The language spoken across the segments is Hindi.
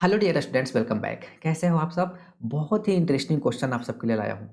Hello dear students, welcome back. कैसे हो आप सब? बहुत ही इंटरेस्टिंग क्वेश्चन आप सबके लिए लाया हूँ।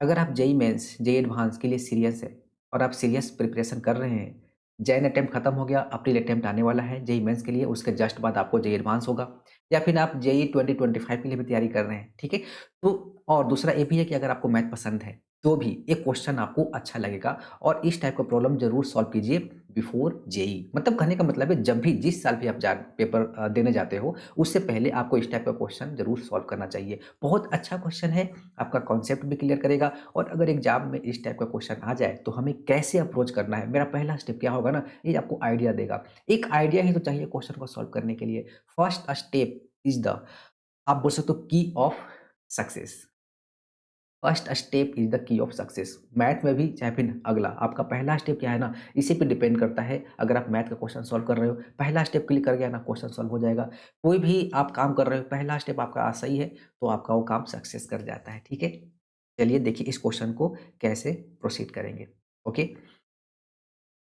अगर आप जेई मेंस जेई एडवांस के लिए सीरियस है और आप सीरियस प्रिपरेशन कर रहे हैं, जैन अटेम्प्ट खत्म हो गया, अप्रैल अटेम्प्ट आने वाला है जेई मेंस के लिए, उसके जस्ट बाद आपको जेई एडवांस होगा, या फिर आप जेई 2025 के लिए भी तैयारी कर रहे हैं, ठीक है। तो और दूसरा ये भी है कि अगर आपको मैथ पसंद है तो भी एक क्वेश्चन आपको अच्छा लगेगा, और इस टाइप का प्रॉब्लम जरूर सॉल्व कीजिए बिफोर जेई। मतलब कहने का मतलब है, जब भी जिस साल भी आप पेपर देने जाते हो, उससे पहले आपको इस टाइप का क्वेश्चन जरूर सॉल्व करना चाहिए। बहुत अच्छा क्वेश्चन है, आपका कॉन्सेप्ट भी क्लियर करेगा, और अगर एग्जाम में इस टाइप का क्वेश्चन आ जाए तो हमें कैसे अप्रोच करना है, मेरा पहला स्टेप क्या होगा ना, ये आपको आइडिया देगा। एक आइडिया ही तो चाहिए क्वेश्चन को सॉल्व करने के लिए। फर्स्ट स्टेप इज द, आप बोल सकते हो, की of success. First step is the key of success. Math में भी चाहे फिर अगला, आपका पहला स्टेप क्या है ना, इसी पे डिपेंड करता है। अगर आप मैथ का क्वेश्चन सॉल्व कर रहे हो, पहला स्टेप क्लिक कर गया ना, क्वेश्चन सॉल्व हो जाएगा। कोई भी आप काम कर रहे हो, पहला स्टेप आपका सही है तो आपका वो काम सक्सेस कर जाता है, ठीक है। चलिए देखिए इस क्वेश्चन को कैसे प्रोसीड करेंगे। ओके,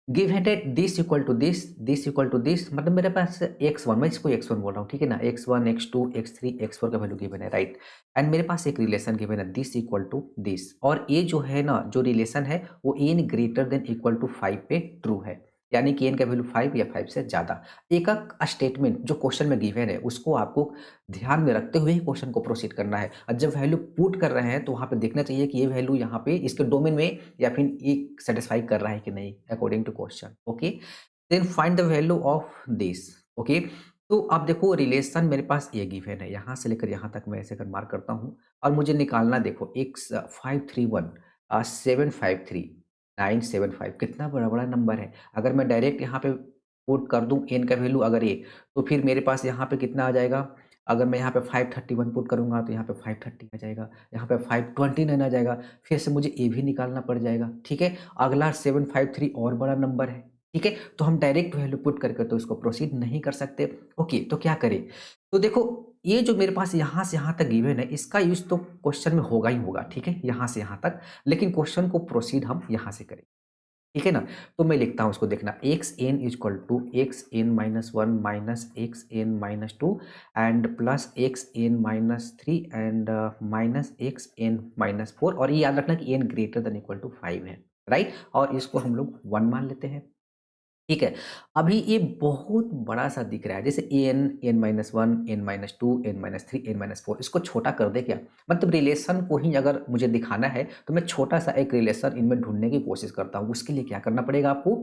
गिव है that this equal to this equal to this, मतलब मेरे पास एक्स वन, मैं इसको एक्स वन बोल रहा हूँ, ठीक है ना। X one, x two, x three, x four का वैल्यू गिवन है, राइट। एंड मेरे पास एक रिलेशन गिवन है, दिस इक्वल टू दिस, और ये जो है ना, जो रिलेशन है वो n greater than equal to 5 पे ट्रू है। यानी कि एन का वैल्यू 5 या 5 से ज्यादा। एक स्टेटमेंट जो क्वेश्चन में गिवन है उसको आपको ध्यान में रखते हुए ही क्वेश्चन को प्रोसीड करना है, और जब वैल्यू पुट कर रहे हैं तो वहां पे देखना चाहिए कि ये वैल्यू यहाँ पे इसके डोमेन में या फिर ये सेटिस्फाई कर रहा है कि नहीं, according to question. Okay, then find the value of this. Okay, तो अब देखो रिलेशन मेरे पास ये गिवन है, यहाँ से लेकर यहाँ तक मैं ऐसे कर मार्क करता हूँ, और मुझे निकालना, देखो एक्स 531 753 975, कितना बड़ा बड़ा नंबर है। अगर मैं डायरेक्ट यहाँ पे पुट कर दूं एन का वैल्यू अगर ये, तो फिर मेरे पास यहाँ पे कितना आ जाएगा। अगर मैं यहाँ पे 531 पुट करूंगा तो यहाँ पे 530 आ जाएगा, यहाँ पे 529 आ जाएगा। फिर से मुझे ए भी निकालना पड़ जाएगा, ठीक है। अगला 753 और बड़ा नंबर है, ठीक है। तो हम डायरेक्ट वैल्यू पुट करके तो इसको प्रोसीड नहीं कर सकते। ओके, तो क्या करें। तो देखो, ये जो मेरे पास यहाँ से यहाँ तक गिवन है, इसका यूज तो क्वेश्चन में होगा ही होगा, ठीक है, यहाँ से यहाँ तक। लेकिन क्वेश्चन को प्रोसीड हम यहाँ से करें, ठीक है ना। तो मैं लिखता हूँ उसको, देखना, x n is equal to x n minus one minus x n minus two and plus x n minus three and minus x n minus four, और ये याद रखना कि n greater than equal to five है, राइट। और इसको हम लोग वन मान लेते हैं, ठीक है। अभी ये बहुत बड़ा सा दिख रहा है, जैसे n, n minus one, n minus two, n minus three, n minus four, इसको छोटा कर दे क्या। मतलब रिलेशन को ही अगर मुझे दिखाना है तो मैं छोटा सा एक रिलेशन इनमें ढूंढने की कोशिश करता हूँ। उसके लिए क्या करना पड़ेगा आपको,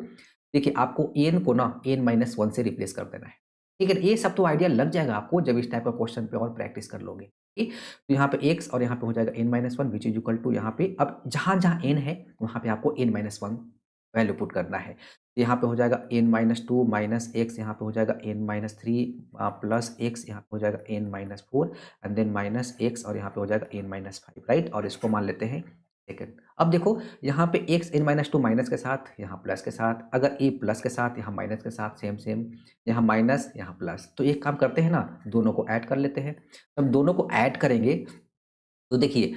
देखिए आपको एन को ना एन माइनस वन से रिप्लेस कर देना है, ठीक है। ये सब तो आइडिया लग जाएगा आपको जब इस टाइप का क्वेश्चन पे और प्रैक्टिस कर लोगे, ठीक। तो यहाँ पे एक्स और यहाँ पे हो जाएगा n minus one which is equal to, यहाँ पे अब जहाँ जहाँ एन है वहाँ पे आपको n minus one value put करना है। यहाँ पे हो जाएगा n minus two minus x, यहाँ पे हो जाएगा n minus three plus x, यहाँ पे हो जाएगा n minus four and then minus x, और यहाँ पे हो जाएगा एन माइनस फाइव, राइट। और इसको मान लेते हैं सेकेंड। अब देखो यहाँ पे x n minus two minus के साथ, यहाँ प्लस के साथ, अगर ए प्लस के साथ यहाँ माइनस के साथ, सेम सेम, यहाँ माइनस यहाँ प्लस, तो एक काम करते हैं ना, दोनों को ऐड कर लेते हैं। जब दोनों को ऐड करेंगे तो देखिए,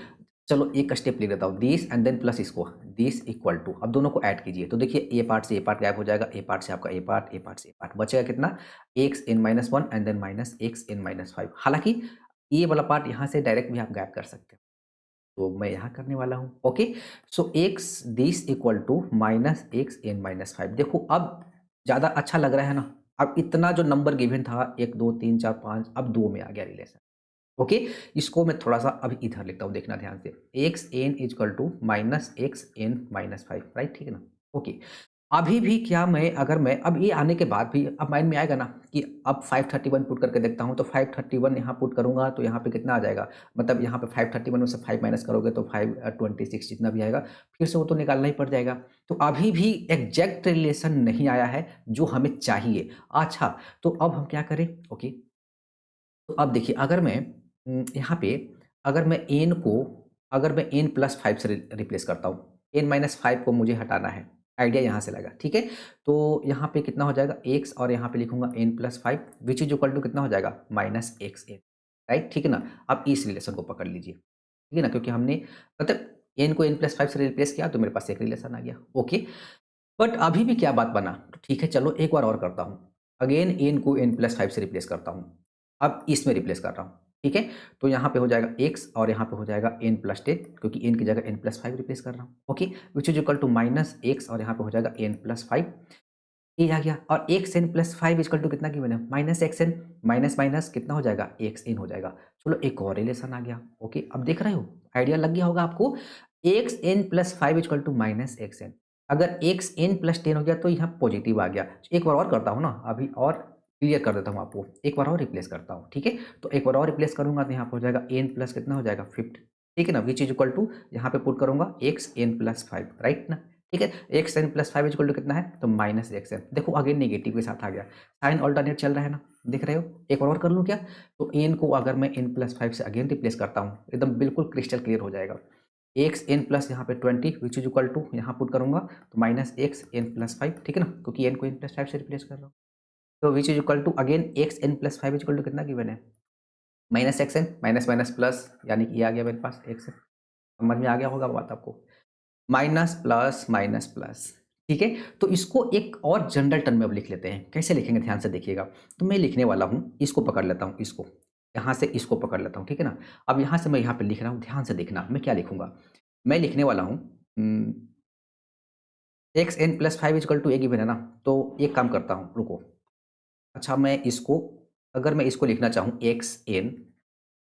चलो एक स्टेप ले लेता हूँ, दिस एंड देन प्लस इसको, दिस इक्वल टू, अब दोनों को ऐड कीजिए तो देखिए ए पार्ट से ए पार्ट गायब हो जाएगा, ए पार्ट से आपका ए पार्ट, ए पार्ट से ए पार्ट बचेगा कितना, x n minus one and then minus x n minus five. हालांकि ये वाला पार्ट यहाँ से डायरेक्ट भी आप गायब कर सकते हो, तो मैं यहाँ करने वाला हूँ। Okay, so x this equal to minus x n minus five. देखो अब ज़्यादा अच्छा लग रहा है ना। अब इतना जो नंबर गिवन था, एक दो तीन चार पाँच, अब दो में आ गया रिलेशन। ओके, इसको मैं थोड़ा सा अभी इधर लिखता हूँ, देखना ध्यान से, x n is equal to minus x n minus five, right, ठीक है ना। ओके, अभी भी क्या मैं, अगर मैं अब ये आने के बाद भी अब माइंड में आएगा ना कि अब 531 पुट करके देखता हूँ, तो 531 यहाँ पुट करूंगा तो यहाँ पे कितना आ जाएगा, मतलब यहाँ पे 531 में से 5 माइनस करोगे तो 526 जितना भी आएगा, फिर से वो तो निकालना ही पड़ जाएगा। तो अभी भी एग्जैक्ट रिलेशन नहीं आया है जो हमें चाहिए। अच्छा, तो अब हम क्या करें। ओके, तो अब देखिए, अगर मैं यहाँ पे, अगर मैं एन को, अगर मैं एन प्लस फाइव से रिप्लेस करता हूँ, एन माइनस फाइव को मुझे हटाना है, आइडिया यहाँ से लगा, ठीक है। तो यहाँ पे कितना हो जाएगा एक्स, और यहाँ पे लिखूंगा n plus five which is equal to कितना हो जाएगा, माइनस एक्स एन, राइट, ठीक है ना। अब इस रिलेशन को पकड़ लीजिए, ठीक है ना, क्योंकि हमने मतलब एन को एन प्लस फाइव से रिप्लेस किया तो मेरे पास एक रिलेशन आ गया। ओके, बट अभी भी क्या बात बना, तो ठीक है चलो एक बार और करता हूँ, अगेन एन को एन प्लस फाइव से रिप्लेस करता हूँ, अब इसमें रिप्लेस कर रहा हूँ, ठीक है? तो यहाँ पे हो जाएगा x और यहाँ पे हो जाएगा n+10 क्योंकि n की जगह n+5 रिप्लेस कर रहा हूँ, okay? Which is equal to -x और यहाँ पे हो जाएगा n+5 ये आ गया और xn+5 इक्वल टू कितना गिवन है? -xn माइनस माइनस कितना हो जाएगा? xn हो जाएगा। चलो एक और रिलेशन आ गया, ओके? अब देख रहे हो? आइडिया लग गया होगा आपको? xn+5 इक्वल टू -xn अगर xn+10 हो गया तो यहाँ पॉजिटिव आ गया। एक बार और करता हूँ ना, अभी और क्लियर कर देता हूँ आपको। एक बार और रिप्लेस करता हूँ, ठीक है? तो एक बार और रिप्लेस करूँगा तो यहाँ पे हो जाएगा n प्लस कितना हो जाएगा? 50 ठीक है ना? विच इज़ इक्वल टू यहाँ पे पुट करूँगा xn+5 राइट ना? ठीक है? xn+5 इक्वल टू कितना है? तो -xn देखो अगेन नेगेटिव के साथ आ गया। साइन अल्टरनेट चल रहा है ना? देख रहे हो? एक बार और कर लूँ क्या? तो n को अगर मैं n+5 से अगेन रिप्लेस करता हूँ, एकदम बिल्कुल क्रिस्टल क्लियर हो जाएगा। xn प्लस यहाँ पे 20 विच इज़ इक्वल टू यहाँ पुट करूँगा तो -xn+5 ठीक है ना? क्योंकि n को n+5 से रिप्लेस कर रहा हूँ। तो which is equal to again xn+5 is equal to कितना गिवन है? -xn माइनस माइनस प्लस यानी कि ये आ गया मेरे पास xn समझ में आ गया होगा बात आपको? माइनस प्लस ठीक है? तो इसको एक और जनरल टर्म में अब लिख लेते हैं। कैसे लिखेंगे ध्यान से देखिएगा। तो मैं लिखने वाला हूँ, इसको पकड़ लेता हूँ इसको, यहाँ से इसको पकड़ लेता हूँ, ठीक है ना? अब यहाँ से मैं यहाँ पे लिख रहा हूँ, ध्यान से देखना मैं क्या लिखूँगा? मैं लिखने वाला हूँ xn+5 equal to A given है ना? तो एक काम करता हूँ, रुको। अच्छा मैं इसको अगर मैं इसको लिखना चाहूँ xn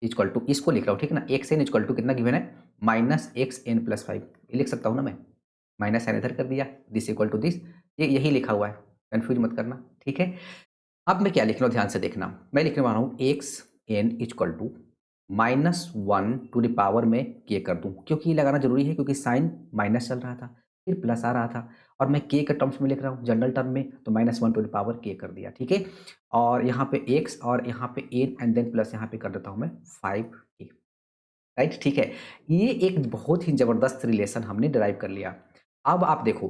इक्वल टू इसको लिख रहा हूँ, ठीक है ना? xn इक्वल टू कितना गिवन है? -xn+5 ये लिख सकता हूँ ना मैं? माइनस साइन इधर कर दिया, दिस इक्वल टू दिस ये यही लिखा हुआ है, कन्फ्यूज़ मत करना, ठीक है? अब मैं क्या लिख रहा हूँ ध्यान से देखना, मैं लिखने वाला हूँ xn equal to -1 to the power में k कर दूँ, क्योंकि ये लगाना ज़रूरी है क्योंकि साइन माइनस चल रहा था, फिर प्लस आ रहा था और मैं k के टर्म्स में लिख रहा हूँ जनरल टर्म में, तो -1 टू द पावर k कर दिया, ठीक है? और यहाँ पे x और यहाँ पे n एंड देन प्लस यहाँ पे कर देता हूँ मैं 5k राइट, ठीक है? ये एक बहुत ही ज़बरदस्त रिलेशन हमने डिराइव कर लिया। अब आप देखो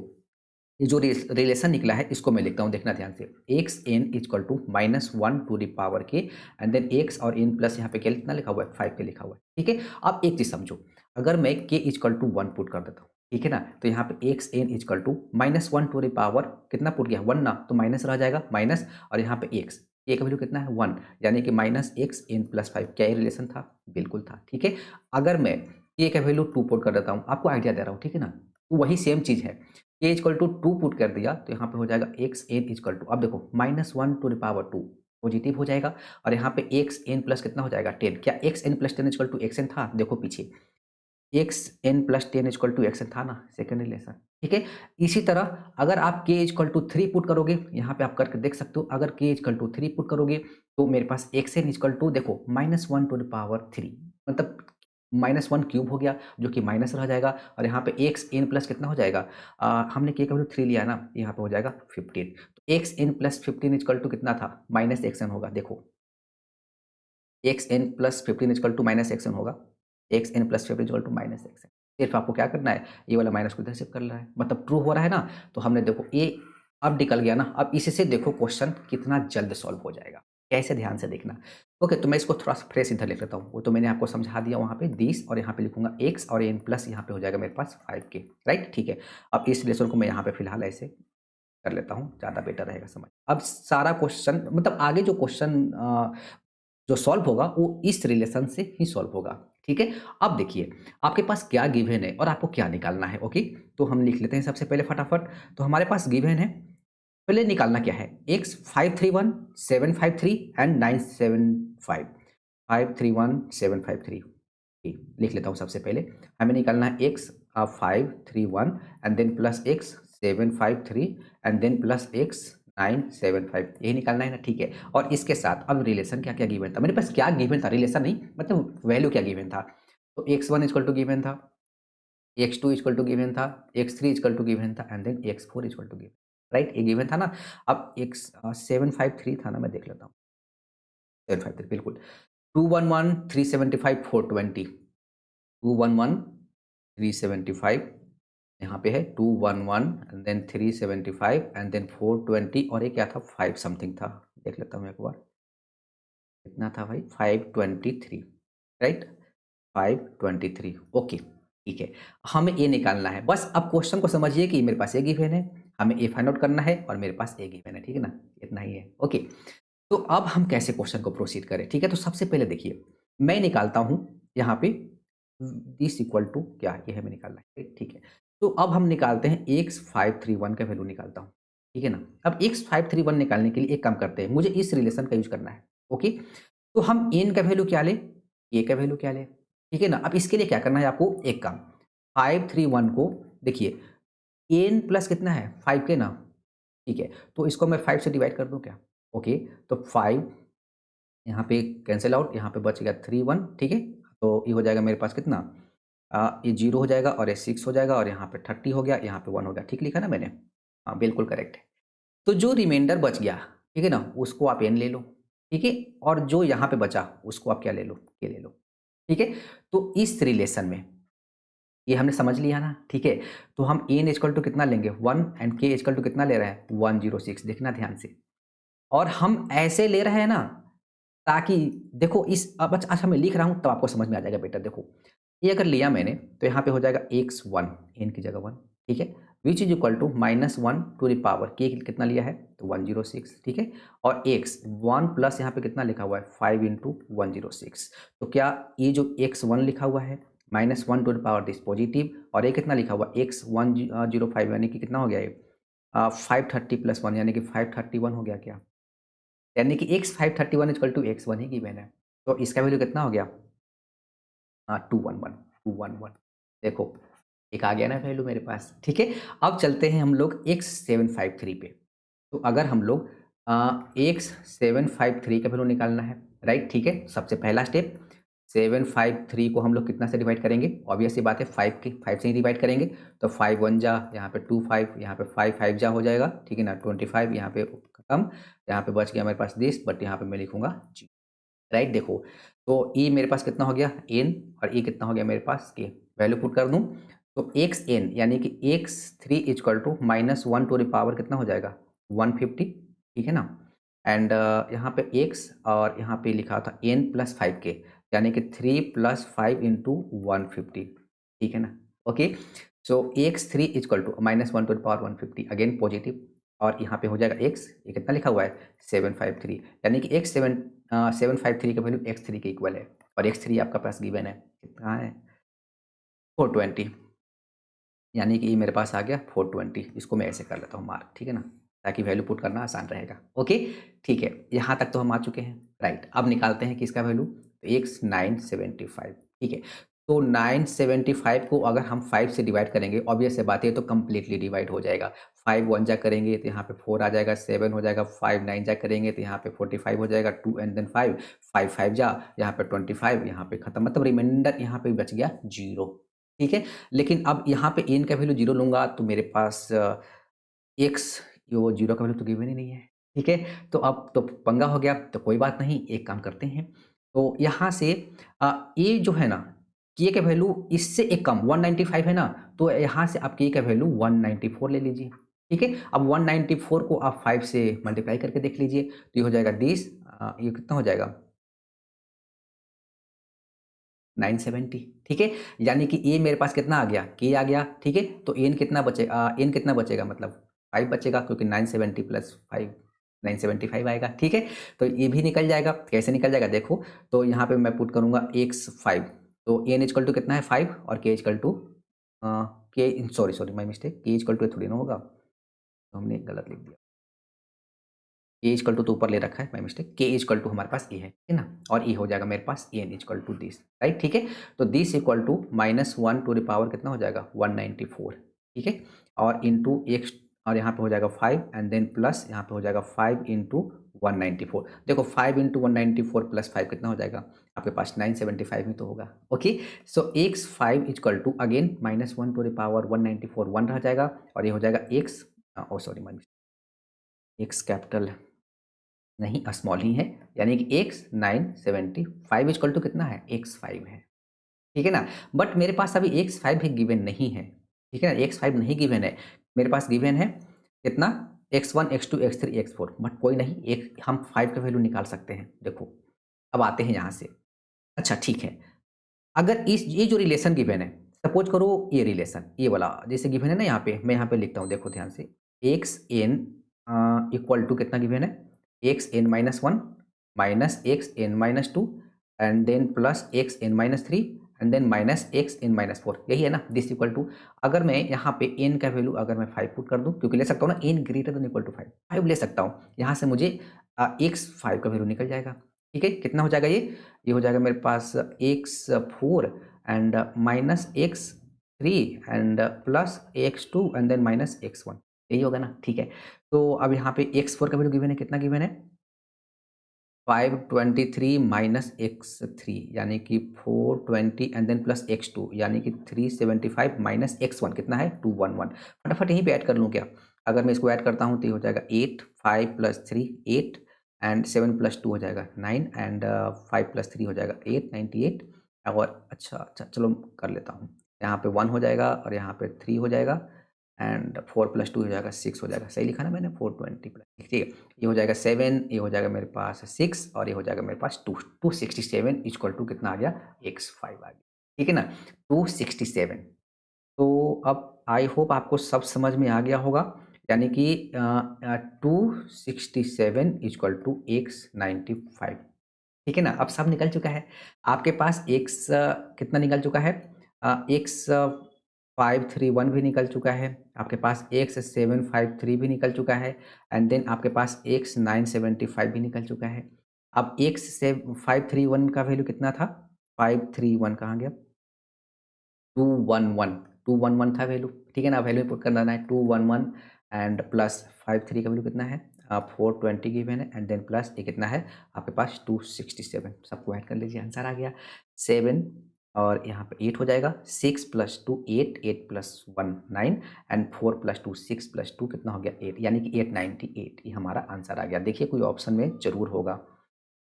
ये जो रिलेशन निकला है इसको मैं लिखता हूँ, देखना ध्यान से। xn equal to -1 to the power k and then x और n प्लस यहाँ पे क्या कितना लिखा हुआ है? 5 के लिखा हुआ है, ठीक है? अब एक चीज़ समझो, अगर मैं k इक्वल टू 1 पुट कर देता हूँ, ठीक है ना? तो यहाँ पे xn equal to -1 to the power कितना पुट किया? 1 ना, तो माइनस रह जाएगा माइनस और यहाँ पे x का वैल्यू कितना है? 1 यानी कि -xn+5 क्या ये रिलेशन था? बिल्कुल था, ठीक है? अगर मैं k का वैल्यू 2 पुट कर देता हूँ, आपको आइडिया दे रहा हूँ, ठीक है ना? तो वही सेम चीज़ है। k इक्वल टू 2 पुट कर दिया तो यहाँ पे हो जाएगा xn इक्वल टू अब देखो -1 टू द पावर 2 पॉजिटिव हो जाएगा और यहाँ पे xn प्लस कितना हो जाएगा? 10 क्या xn+10 इक्वल टू xn था? देखो पीछे xn+10 इक्वल टू xn था ना, सेकंड रिलेशन, ठीक है? इसी तरह अगर आप k इक्वल टू 3 पुट करोगे, यहाँ पे आप करके देख सकते हो, अगर k इक्वल टू 3 पुट करोगे तो मेरे पास xn इक्वल टू देखो -1 टू द पावर 3 मतलब -1 क्यूब हो गया जो कि माइनस रह जाएगा और यहाँ पे xn प्लस कितना हो जाएगा? हमने k का वैल्यू 3 लिया है ना, यहाँ पे हो जाएगा 15 तो xn+15 इक्वल टू कितना था? -xn होगा देखो xn+15 इक्वल टू -xn होगा। xn+15 इक्वल टू -xn सिर्फ आपको क्या करना है? ये वाला माइनस को इधर शिफ्ट करना है, मतलब ट्रू हो रहा है ना? तो हमने देखो ये अब निकल गया ना, अब इससे देखो क्वेश्चन कितना जल्द सॉल्व हो जाएगा। कैसे? ध्यान से देखना। ओके, तो मैं इसको थोड़ा सा फ्रेश इधर लिख लेता हूँ। वो तो मैंने आपको समझा दिया वहाँ पे 20 और यहाँ पे लिखूँगा x और n प्लस यहाँ पे हो जाएगा मेरे पास 5k राइट? ठीक है। अब इस रिलेशन को मैं यहाँ पे फिलहाल ऐसे कर लेता हूँ, ज़्यादा बेटर रहेगा समझ। अब सारा क्वेश्चन मतलब आगे जो क्वेश्चन जो सॉल्व होगा वो इस रिलेशन से ही सॉल्व होगा, ठीक है? अब देखिए आपके पास क्या गिवन है और आपको क्या निकालना है, ओके? तो हम लिख लेते हैं सबसे पहले फटाफट। तो हमारे पास गिवन है, पहले निकालना क्या है? x 531 753 एंड 975 531 753 लिख लेता हूँ सबसे पहले। हमें निकालना है x 531 and then plus x 753 and then plus x 975 यही निकालना है ना, ठीक है? और इसके साथ अब रिलेशन क्या-क्या गिवन था? मेरे पास क्या गिवन था? रिलेशन नहीं मतलब वैल्यू क्या गिवन था? तो x1 इक्वल टू गिवन था, x2 इक्वल टू गिवन था, x3 इक्वल टू गिवन था and then x4 equal to given right? ये गिवन था ना? अब x 753 था ना, मैं देख लेता हूँ। 753 बिल्कुल। 211 375 420 211 375 यहाँ पे है 211 एंड देन 375 एंड देन 420 और ये क्या था? 5 समथिंग था। देख लेता हूँ एक बार। कितना था भाई? 523 राइट? 523 ओके, ठीक है। हमें ये निकालना है। बस अब क्वेश्चन को समझिए कि मेरे पास ये गिवन है, हमें ये फाइंड आउट करना है और मेरे पास ये गिवन है, ठीक है ना? इतना ही है, ओके। तो अब हम कैसे क्वेश्चन को प्रोसीड करें, ठीक है? तो सबसे पहले देखिए, मैं निकालता हूँ यहाँ पे दिस इक्वल टू क्या ये हमें निकालना है, ठीक है? तो अब हम निकालते हैं x531 का वैल्यू निकालता हूँ, ठीक है ना? अब x531 निकालने के लिए एक काम करते हैं, मुझे इस रिलेशन का यूज़ करना है, ओके? तो हम n का वैल्यू क्या लें, k का वैल्यू क्या लें, ठीक है ना? अब इसके लिए क्या करना है आपको, एक काम 531 को देखिए n प्लस कितना है 5 के ना, ठीक है? तो इसको मैं 5 से डिवाइड कर दूँ क्या? ओके, तो 5 यहाँ पे कैंसल आउट, यहाँ पे बच गया 31, ठीक है? तो ये हो जाएगा मेरे पास कितना ये 0 हो जाएगा और ये 6 हो जाएगा और यहाँ पे 30 हो गया, यहाँ पे 1 हो गया, ठीक लिखा ना मैंने? हाँ, बिल्कुल करेक्ट है। तो जो रिमाइंडर बच गया, ठीक है ना? उसको आप n ले लो, ठीक है? और जो यहाँ पे बचा उसको आप क्या ले लो, k ले लो, ठीक है? तो इस रिलेशन में ये हमने समझ लिया ना, ठीक है? तो हम n इक्वल टू कितना लेंगे 1 एंड k इक्वल टू कितना ले रहे हैं 106, देखना ध्यान से। और हम ऐसे ले रहे हैं ना ताकि देखो इस अब अच्छा मैं लिख रहा हूँ तो आपको समझ में आ जाएगा बेटर देखो। ये अगर लिया मैंने तो यहाँ पे हो जाएगा x1 n की जगह 1, ठीक है? Which is equal to -1 to the power k कितना लिया है तो 106, ठीक है? और x 1 प्लस यहाँ पे कितना लिखा हुआ है 5 इंटू 106। तो क्या ये जो x1 लिखा हुआ है -1 to the power this positive और ये कितना लिखा हुआ x 105 यानी कि कितना हो गया ये 530 प्लस 1 यानी कि 531 हो गया क्या? यानी कि x 531 इक्वल टू x1 ही गिवन है। तो इसका वैल्यू कितना हो गया? 211 211 देखो, एक आ गया ना वैल्यू मेरे पास, ठीक है? अब चलते हैं हम लोग x753 पे। तो अगर हम लोग x753 का वैल्यू निकालना है, राइट? ठीक है? सबसे पहला स्टेप 753 को हम लोग कितना से डिवाइड करेंगे? ऑब्वियस सी बात है 5 से ही डिवाइड करेंगे। तो 5 1 जा, यहाँ पे 2 5, यहाँ पे 5 5 जा हो जाएगा, ठीक है ना? 25 यहाँ पे खत्म, यहाँ पे बच गया मेरे पास दिस, बट यहाँ पे मैं लिखूँगा जी। राइट देखो, तो ई मेरे पास कितना हो गया n और ई कितना हो गया मेरे पास k, वैल्यू पुट कर दूं तो एक्स एन यानी कि x three is equal to -1 to the power कितना हो जाएगा 150, ठीक है ना? एंड यहाँ पे x और यहाँ पे लिखा था n प्लस 5k यानी कि 3 प्लस 5 इंटू 150, ठीक है ना? Okay, so x three is equal to -1 to the power 150 again positive और यहाँ पे हो जाएगा x, ये कितना लिखा हुआ है 753 यानी कि x 753 का वैल्यू x3 के इक्वल है और x3 आपका पास गिवन है कितना है 420, यानी कि ये मेरे पास आ गया 420। इसको मैं ऐसे कर लेता हूँ मार्क, ठीक है ना? ताकि वैल्यू पुट करना आसान रहेगा। ओके, ठीक है, यहाँ तक तो हम आ चुके हैं, राइट? अब निकालते हैं किसका वैल्यू, तो एक्स 975, ठीक है? तो 975 को अगर हम 5 से डिवाइड करेंगे, ऑब्वियस से बात है तो कंप्लीटली डिवाइड हो जाएगा। 5 1 जा करेंगे तो यहाँ पे 4 आ जाएगा, 7 हो जाएगा, 5 9 जा करेंगे तो यहाँ पे 45 हो जाएगा, 2 एंड देन 5 5 5 जा, यहाँ पे 25, यहाँ पे खत्म, मतलब रिमाइंडर यहाँ पे बच गया 0, ठीक है? लेकिन अब यहाँ पे n का वैल्यू 0 लूँगा तो मेरे पास x वो 0 का वैल्यू तो गिवन ही नहीं है, ठीक है? तो अब तो पंगा हो गया, तो कोई बात नहीं, एक काम करते हैं। तो यहाँ से ये जो है ना, k का वैल्यू इससे एक कम 195 है ना, तो यहाँ से आप k का वैल्यू 194 ले लीजिए, ठीक है? अब 194 को आप 5 से मल्टीप्लाई करके देख लीजिए, तो ये हो जाएगा 10 ये कितना हो जाएगा 970, ठीक है? यानी कि ए मेरे पास कितना आ गया के आ गया, ठीक है? तो एन कितना एन कितना बचेगा मतलब 5 बचेगा क्योंकि 970 प्लस 5 975 आएगा, ठीक है? तो ये भी निकल जाएगा, कैसे निकल जाएगा देखो, तो यहाँ पे मैं पुट करूँगा x5 तो एन इक्वल टू कितना है 5 और के इक्वल टू के सॉरी सॉरी माय मिस्टेक के इक्वल टू थोड़ी ना होगा, तो हमने गलत लिख दिया। ए इक्वल टू तो ऊपर ले रखा है बाय मिस्टेक, के इक्वल टू हमारे पास ए है, ठीक है ना? और ए हो जाएगा मेरे पास n equal to this, right? ठीक है, तो this equal to -1 to the power कितना हो जाएगा 194, ठीक है? और इंटू एक्स और यहाँ पे हो जाएगा 5 एंड देन प्लस यहाँ पे हो जाएगा 5 इंटू 194। देखो 5 इंटू 194 प्लस 5 कितना हो जाएगा आपके पास 975 ही तो होगा। Okay, so x 5 equal to again -1 to the power 194 1 रह जाएगा और ये हो जाएगा x oh sorry my x capital नहीं स्मॉल ही है, यानी कि एक्स 975 इक्वल टू कितना है x5 है, ठीक है ना? बट मेरे पास अभी x5 भी गिवन नहीं है, ठीक है ना? x5 नहीं गिवन है, मेरे पास गिवन है कितना x1 x2 x3 x4, but कोई नहीं, एक हम 5 का वैल्यू निकाल सकते हैं। देखो अब आते हैं यहाँ से, अच्छा ठीक है, अगर इस ये जो रिलेशन गिवन है, सपोज करो ये रिलेशन ये वाला जैसे गिवन है ना, यहाँ पे मैं यहाँ पे लिखता हूँ, देखो ध्यान से एक्स एन इक्वल टू कितना गिवन है x n minus one minus x n minus two and then plus x n minus three and then minus x n minus four, यही है ना, दिस इक्वल टू। अगर मैं यहाँ पे एन का वैल्यू अगर मैं 5 पुट कर दूँ, क्योंकि ले सकता हूँ ना n greater than equal to 5, 5 ले सकता हूँ, यहाँ से मुझे एक्स 5 का वैल्यू निकल जाएगा। ठीक है, कितना हो जाएगा ये हो जाएगा मेरे पास x 4 and minus x 3 and plus x 2 and then minus x 1, यही होगा ना। ठीक है, तो अब यहाँ पे एक्स 4 का वैल्यू गिवन है, कितना गिवन है 523 माइनस एक्स 3 यानी कि 420 एंड देन प्लस एक्स 2 यानी कि 375 माइनस एक्स 1 कितना है 211। फटाफट यहीं पे ऐड कर लूँ क्या, अगर मैं इसको ऐड करता हूँ तो ये हो जाएगा 8, 5 प्लस 3 8 एंड 7 प्लस 2 हो जाएगा 9 एंड 5 प्लस 3 हो जाएगा 8, 98। और अच्छा अच्छा चलो कर लेता हूँ, यहाँ पे 1 हो जाएगा और यहाँ पे 3 हो जाएगा एंड 4 प्लस 2 हो जाएगा 6 हो जाएगा, सही लिखा ना मैंने 420 प्लस, ठीक है। ये हो जाएगा 7, ये हो जाएगा मेरे पास 6 और ये हो जाएगा मेरे पास 267 इक्वल टू कितना आ गया x5 आ गया, ठीक है ना 267। तो अब आई होप आपको सब समझ में आ गया होगा, यानी कि 267 इक्वल टू x95, ठीक है ना। अब सब निकल चुका है आपके पास, एक्स कितना निकल चुका है, एक्स 531 भी निकल चुका है आपके पास, एक्स 753 भी निकल चुका है एंड देन आपके पास एक्स 975 भी निकल चुका है। अब एक्स से 531 का वैल्यू कितना था, 531 कहाँ गया, 211, 211 था वैल्यू, ठीक है ना। वैल्यू पुट करना है 211 एंड प्लस 53 का वैल्यू कितना है 420 गिवन है एंड देन प्लस ये कितना है आपके पास 267, सबको ऐड कर लीजिए, आंसर आ गया 7 और यहाँ पे 8 हो जाएगा, 6 plus 2 8, 8 plus 1 9 and 4 plus 2 6 plus 2 कितना हो गया 8, यानी कि 898, ये हमारा आंसर आ गया। देखिए कोई ऑप्शन में जरूर होगा,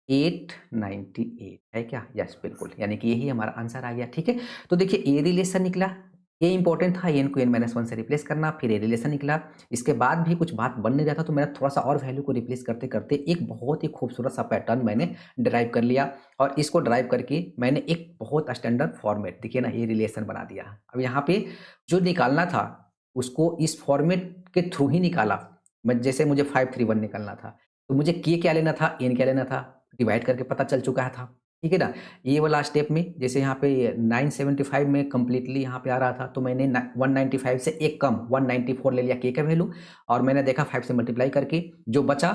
898 है क्या, यस बिल्कुल, यानी कि यही हमारा आंसर आ गया। ठीक है, तो देखिए ए रिलेशन निकला, ये इंपॉर्टेंट था, एन को एन माइनस वन से रिप्लेस करना, फिर ए रिलेशन निकला, इसके बाद भी कुछ बात बन नहीं रहा था तो मैंने थोड़ा सा और वैल्यू को रिप्लेस करते करते एक बहुत ही खूबसूरत सा पैटर्न मैंने ड्राइव कर लिया और इसको ड्राइव करके मैंने एक बहुत स्टैंडर्ड फॉर्मेट, देखिए ना, ये रिलेशन बना दिया। अब यहाँ पे जो निकालना था उसको इस फॉर्मेट के थ्रू ही निकाला, मैं जैसे मुझे 531 निकालना था तो मुझे के क्या लेना था, एन क्या लेना था, डिवाइड करके पता चल चुका था, ठीक है ना। ये वाला स्टेप में जैसे यहाँ पे 975 में कंप्लीटली यहाँ पे आ रहा था तो मैंने 195 से एक कम 194 ले लिया के का वैल्यू और मैंने देखा 5 से मल्टीप्लाई करके जो बचा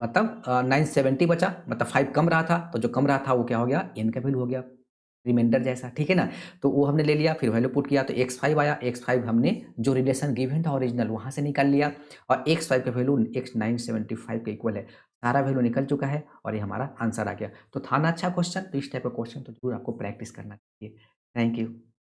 मतलब 970 बचा, मतलब 5 कम रहा था तो जो कम रहा था वो क्या हो गया एन का वैल्यू हो गया, रिमाइंडर जैसा, ठीक है ना। तो वो हमने ले लिया, फिर वैल्यू पुट किया तो x5 आया, x5 हमने जो रिलेशन गिवन था ओरिजिनल वहाँ से निकाल लिया और x5 का वैल्यू x975 के इक्वल है, सारा वैल्यू निकल चुका है और ये हमारा आंसर आ गया। तो था ना अच्छा क्वेश्चन, तो इस टाइप का क्वेश्चन तो जरूर आपको प्रैक्टिस करना चाहिए। Thank you.